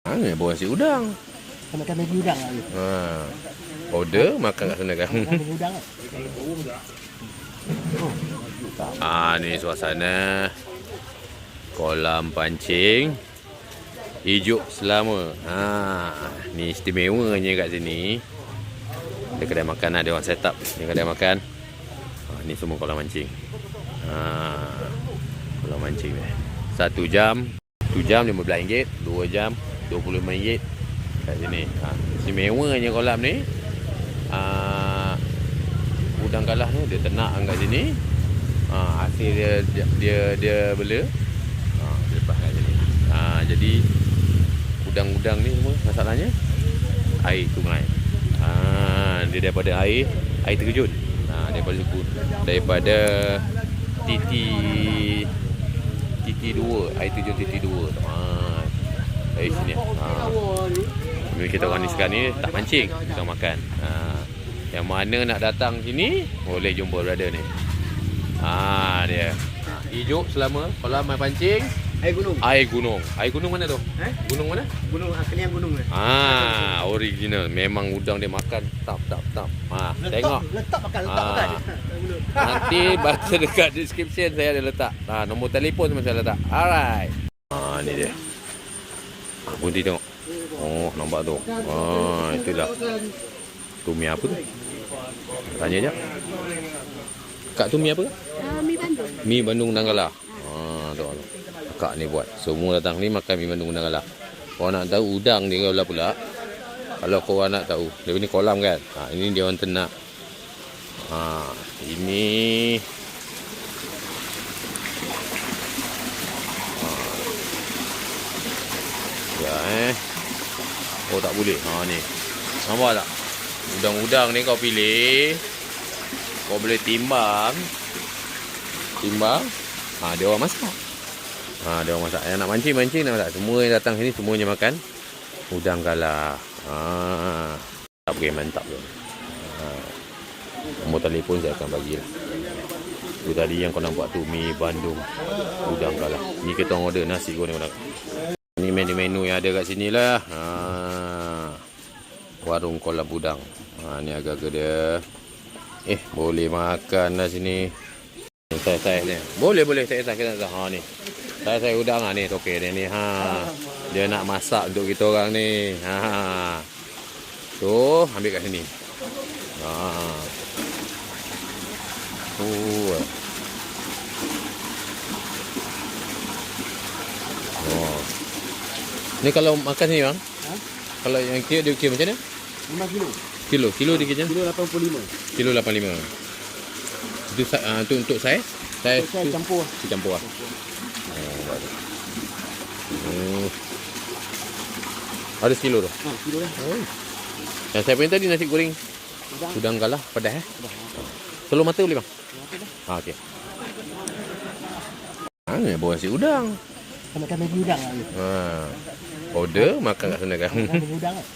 Bawa nasi udang. Makan nasi udang lah. Order makan kat sana kan. Makan nasi udang lah. Ni suasana kolam pancing hijau selama. Ni istimewanya kat sini. Ada kedai makan, ada orang set up. Ni kedai makan. Ni semua kolam pancing. Kolam pancing ni. 1 jam RM15, 2 jam RM25 kat sini. Istimewanya kolam ni. Udang galah ni dia ternak kat sini. Hasil dia bela. Dia lepas kat sini. Jadi udang-udang ni semua masalahnya air sungai. Dia daripada air terjun. Daripada titi 2, air terjun titi 2. Dari sini. Bila kita orang ni sekarang ni tak mancing, kita makan. Yang mana nak datang sini boleh jumpa brother ni. Dia. Hijau selama kolam main pancing. Air gunung. Air gunung mana tu? Gunung mana? Gunung Keniang gunung. Original. Memang udang dia makan tap. Tengok. Letak makan. Nanti baca dekat description saya ada letak. Nombor telefon semua saya letak. Alright. Ni dia. Bunti tengok. Nampak tu. Itulah. Tu mi apa tu? Tanya je. Kak tu mi apa? Mi Bandung. Mi Bandung Nanggala. Tu. Kak ni buat. Semua datang ni makan mi Bandung Nanggala. Kau nak tahu udang dia pula. Kalau kau nak tahu. Dia ni kolam kan. Ini dia orang ternak. Ini tak boleh. Ni. Nampak tak? Udang-udang ni kau pilih. Kau boleh timbang. Dia orang masak. Dia orang masak. Yang nak mancing nak tak? Semua yang datang sini semuanya makan udang galah. Tak boleh mantap tu. Nombor telefon saya akan bagi lah. Tu tadi yang kau nampak tu mi Bandung udang galah. Ni kita orang order nasi goreng udang. Ni menu-menu yang ada kat sini lah. Warung kolam udang. Ni agak-agak dia. Boleh makan lah sini. Saya ni. Boleh saya kita tak. Ni. Saya udang ni okey dia ni. Dia nak masak untuk kita orang ni. Tu ambil kat sini. Ni kalau makan ni bang. Kalau yang dia kira macam mana? 5 kilo. Kilo dia kira? Kilo 85. Kilo 85. Itu untuk saya? Saya campur. Campur lah. Ada sekilo tu? Kilo dah. Yang saya punya tadi nasi goreng udang galah pedas telur mata boleh bang? Okey. Bawa nasi udang. Makan nasi udang lah. Order makan kat sana kan. Makan nasi udang lah.